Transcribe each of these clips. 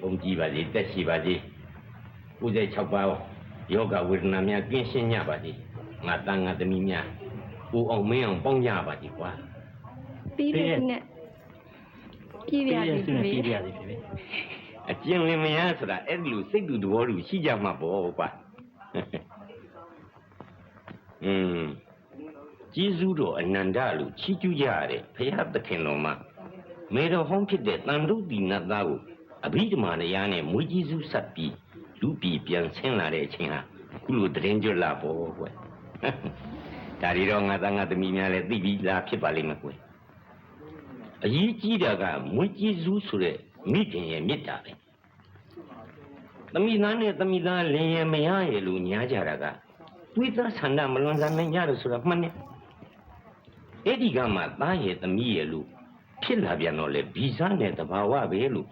ပုံကြည့်ပါစေတက်ရှိပါစေ96ပါးယောဂဝေဒနာများကင်းရှင်းကြပါစေငါသားငါသမီးများကိုအောင်မင်းအောင်ပေါင်းကြပါစေကွာပြီးတဲ့နဲ့ပြည်ပြရစီအကျဉ်းလင်းမယားဆိုတာအဲ့ဒီလိုစိတ်တူသဘောတူရှိကြမှာပေါ့ကွာကျေးဇူးတော်အနန္တလို့ချီးကျူးကြရတဲ့ဘုရားသခင်တော်မှာမေတော်ဟောင်းဖြစ်တဲ့တန်တုတိနတ်သားကိုအဘိဓမ္မာတရားနဲ့မွေးကျေးဇူးဆက်ပြီးလူပြည်ပြန်ဆင်းလာတဲ့အချိန်ဟာခုလိုတရင်ကျွတ်လာပေါ့ကွယ်ဒါတွေတော့ငါသားငါသမီးများလည်းသိပြီးသားဖြစ်ပါလိမ့်မယ်ကွယ်အရေးကြီးတာကမွေးကျေးဇူးဆိုတဲ့မိခင်ရဲ့မေတ္တာပဲသမီးသားနဲ့သမီးသားလင်ရဲ့မရရဲ့လို့ညားကြတာကတွေးသားဆန္ဒမလွန်ဆန်နိုင်ကြလို့ဆိုတာမှန်တယ်အဲ့ဒီကမှသားရဲ့သမီးရဲ့လို့ဖြစ်လာပြန်တော့လေဗီဇနဲ့တဘာဝပဲလို့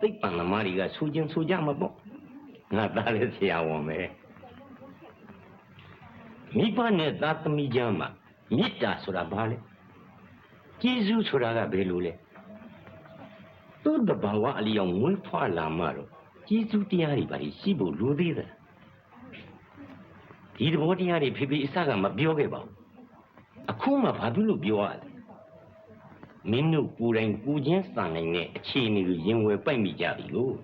သိပ္ပံသမားတွေကဆိုခြင်းဆိုကြမှာပေါ့ငါသားလည်းဆရာဝန်ပဲမိဘနဲ့သားသမီးကြားမှာမေတ္တာဆိုတာဘာလဲကျေးဇူးဆိုတာကဘယ်လိုလဲသူ့တဘာဝအလျောက်မွေးဖွားလာမှတော့ကျေးဇူးတရားတွေပါရှိဖို့လိုသေးတယ်ဒီသဘောတရားတွေဖေဖေအစကမပြောခဲ့ပါဘူးအခုမှဘာဖြစ်လို့ပြောရလဲမင်းတို့ကိုယ်တိုင်ကိုချင်းစံနိုင်တဲ့အခြေအနေကိုရင်ဝယ်ပိုက်မိကြပြီလို့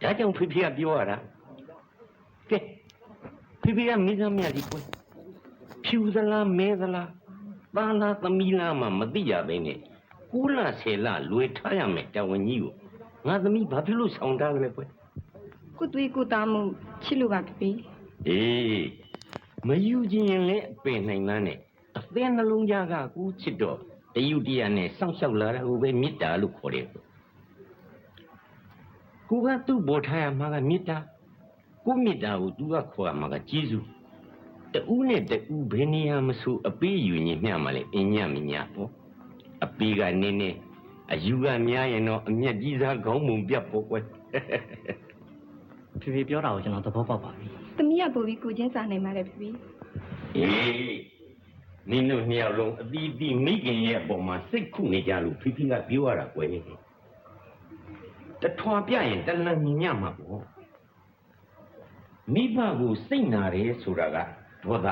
ဒါကြောင့်ဖေဖေကပြောရတာကဲဖေဖေကမိသားမြတ်ဒီကွယ်ဖြူသလားမဲသလားသားလားသမီးလားမှမသိရဘဲနဲ့9လ10လလွေထားရမယ်တဝန်ကြီးကိုငါသမီးဘာဖြစ်လို့ဆောင်ထားကြလဲကွယ်ကိုသွေးကိုသားမှုချစ်လို့ပါဖေမယူခြင်းရင်လည်းပင်နိုင်လားနဲ့အသင်းနှလုံးသားကကိုချစ်တော့တယုတရနဲ့စောင့်ရှောက်လာတာဟိုပဲမေတ္တာလို့ခေါ်တယ်ကိုကသူ့ဘောထားရမှာကမေတ္တာကိုမေတ္တာကိုသူကခေါ်ရမှာကကျေးဇူးတူးနဲ့တူးဘယ်နေရာမဆိုအပေးယူရင်မျှမှာလေအညမညပေါ့အပေးကနင်းနေအယူကများရင်တော့အမျက်ကြီးစားခေါင်းမုံပြတ်ပေါ့ကွယ်ဖေဖေပြောတာကိုကျွန်တော်သဘောပေါက်ပါပြီသမီးကပို့ပြီးကိုချင်းစာနိုင်ပါလေဖေဖေနင်းတို့နှစ်ယောက်လုံးအသီးသီးမိခင်ရဲ့အပေါ်မှာစိတ်ခုနေကြလို့ဖေဖေကပြောရတာကွယ်တထွာပြရင်တလန်မြင်ရမှာပေါ့မိဘကိုစိတ်နာတယ်ဆိုတာကဒေါသ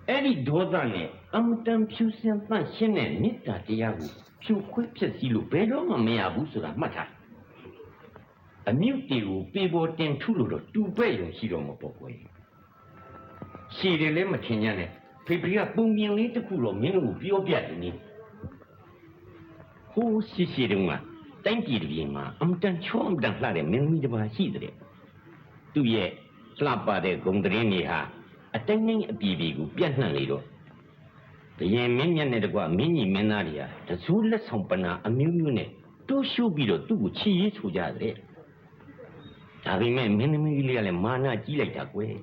အဲ့ဒီဒေါသနဲ့အမတန်ဖြူစင်သန့်ရှင်းတဲ့မေတ္တာတရားကိုဖြူခွေးဖြစ်စီလို့ဘယ်တော့မှမရဘူးဆိုတာမှတ်ထားအမြုပ်တွေကိုပေပေါ်တင်ထုလို့တော့တူပဲ့ရုံရှိတော့မှာပေါ့ကွယ်ရှည်တယ်လည်းမထင်ရနဲ့ဖေဖေကပုံပြင်လေးတစ်ခုတော့မင်းတို့ကိုပြောပြတယ်နိဟိုးရှိတုန်းကတိုင်းပြည်တစ်ပြည်မှာအမတန်ချောအမတန်လှတဲ့မင်းသမီးတစ်ပါးရှိတဲ့သူ့ရဲ့လှပတဲ့ဂုံတရင်တွေဟာအတိုင်းတိုင်းအပြည်ပြည်ကိုပြန့်နှံ့လေတော့ဘယင်မင်းမြတ်နဲ့တကွမင်းကြီးမင်းသားတွေကတဇူးလက်ဆောင်ပနာအမျိုးမျိုးနဲ့တိုးရှိုးပြီးတော့သူ့ကိုချီရေးဆိုကြတဲ့ဒါပေမဲ့မင်းသမီးလေးကလည်းမာနကြီးလိုက်တာကွယ်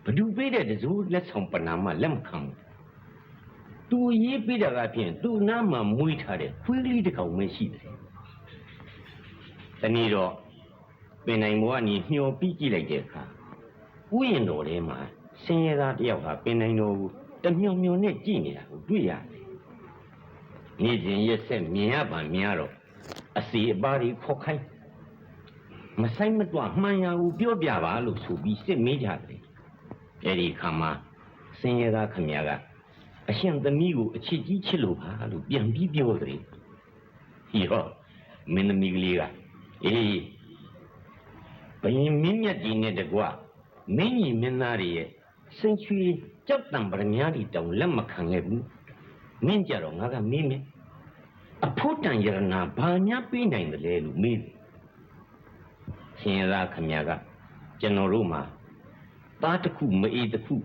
ဘဒူပေးတဲ့တဇူးလက်ဆောင်ပနာမှလက်မခံဘူးသူရေးပေးတာကဖြင့်သူ့နားမှာမွေးထားတဲ့ခွေးကလေးတစ်ကောင်ပဲရှိတယ်တနေ့တော့ပင်နိုင်ဘဝကနေညှော်ပြီးကြည့်လိုက်တဲ့အခါဥယျာဉ်တော်ထဲမှာဆင်းရဲသားတယောက်ဟာပင်နိုင်တော်ကိုတမျောမျောနဲ့ကြည့်နေတာကိုတွေ့ရတယ်နေ့စဉ်ရက်ဆက်မြင်ရပါများတော့အစီအပါးတွေခေါ်ခိုင်းမဆိုင်မတော့မှန်ရကိုပြောပြပါလို့ဆိုပြီးစစ်မေးကြတယ်အဲဒီခါမှာဆင်းရဲသားခမည်းကအရှင်သမီးကိုအချစ်ကြီးချစ်လို့ပါလို့ပြန်ပြီးပြောတယ်ဟီဟောမင်းသမီးကလေးကဘယင်မင်းမြတ်ကြီးနဲ့တကွမင်းကြီးမင်းသားတွေရဲ့စင်ချွေကြောက်တံပရမညာတွေတောင်လက်မခံခဲ့ဘူးမင်းကြတော့ငါကမေးမယ်အဖို့တန်ရဏဘာညာပေးနိုင်တယ်လဲလို့မေးတယ်ရှင်ရခမည်းကကျွန်တော်တို့မှာသားတစ်ခုမအေးတစ်ခု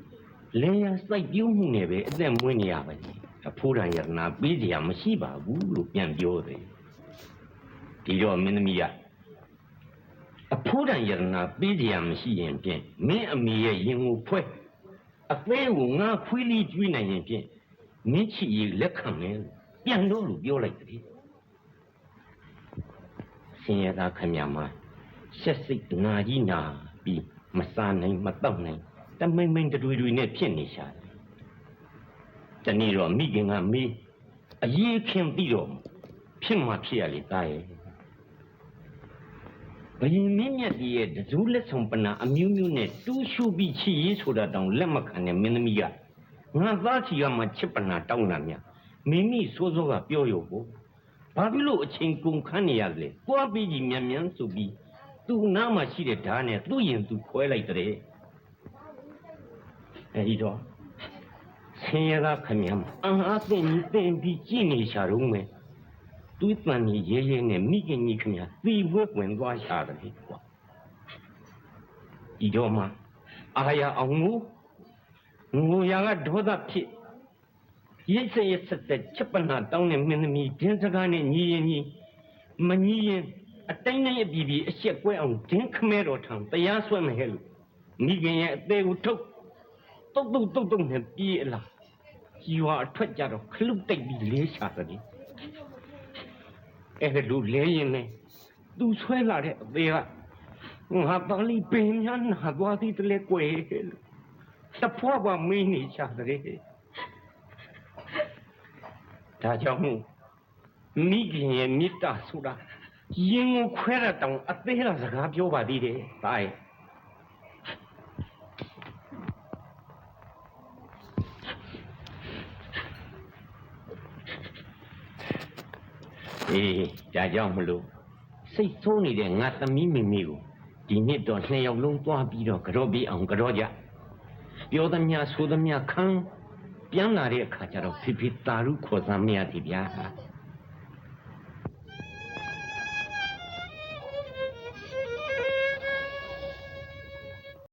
လဲရစိုက်ပြုံးမှုနဲ့ပဲအသက်မွေးနေရပါဘူးအဖို့တန်ရဏပေးစရာမရှိပါဘူးလို့ပြန်ပြောတယ်ဒီတော့မင်းသမီးကအဖိုးတန်ရဏပေးကြရမရှိရင်ဖြင့်မင်းအမေရဲ့ရင်ကိုဖွဲအသေးကိုငါခွေးလေးကျွေးနိုင်ရင်ဖြင့်မင်းချီရလက်ခံမယ်ပြန်တော့လို့ပြောလိုက်တယ်ဆင်းရဲသားခမည်းမှာဆက်စိတ်နာကြီးနာပြီးမစားနိုင်မတောက်နိုင်တမိန်မိန်တွေနဲ့ဖြစ်နေရှာတယ်တနေ့တော့မိခင်ကမေးအရေးခင်ပြီးတော့ဖြစ်မှဖြစ်ရလေသားရဲ့ ဘယင်မင်းမြတ်ကြီးရဲ့တဇူးလက်ဆောင်ပနာအမျိုးမျိုးနဲ့တူးရှုပြီးချစ်ရေးဆိုတာတောင်လက်မခံတဲ့မင်းသမီးကငါသားချီကမှချစ်ပနာတောင်းတာများမိမိစိုးစိုးကပြောရုံကိုဘာဖြစ်လို့အချိန်ကုန်ခန်းနေရလဲသွားပြီးကြီးမြန်မြန်ဆိုပြီးသူ့နားမှာရှိတဲ့ဓာတ်နဲ့သူ့ရင်သူခွဲလိုက်တဲ့အဲဒီတော့ဆင်းရဲသားခမည်းအင်အားသိပြီးကြည်နေရှာတော့မယ်သူ့တန်ကြီးရဲရဲနဲ့မိခင်ကြီးခမည်းသီဝဲဝင်သွားရှာတယ်ကွာဒီတော့မှအာရအောင်ငိုရကဒေါသဖြစ်ရိတ်ရဆက်တဲ့ချက်ပနာတောင်းတဲ့မင်းသမီးဒင်းစကားနဲ့ညီရင်မညီရင်အတိုင်းတိုင်းအပြည်အရှက်ကွဲအောင်ဒင်းခမဲတော်ထံတရားဆွဲမဟဲ့လို့မိခင်ရဲ့အသေးကိုထုတ်တုတ်နဲ့ပြေးအလားကြီးဝါအထွက်ကြတော့ခလုတ်တိတ်ပြီးလေးရှာတယ်အဲ့ဒါလူလဲရင်လေသူဆွဲလာတဲ့အသေးကငါပါဠိပင်များနာသွားသည်တလဲကွယ်တဖွားပါမင်းနေရှာတယ်ဒါကြောင့်မိခင်ရဲ့မေတ္တာဆိုတာရင်ကိုခွဲရတောင်အသေးကစကားပြောပါသေးတယ်ဒါရဲ့ဒါကြောင့်မလို့စိတ်ဆိုးနေတဲ့ငါသမီးမိမိကိုဒီနှစ်တော့2ယောက်လုံးသွားပြီးတော့ကြော့ပြီးအောင်ကြော့ကြပြောသမျှဆိုသမျှခံပြန်လာတဲ့အခါကျတော့ဖိဖိတာရုခေါ်စမ်းမရသည်ဗျာ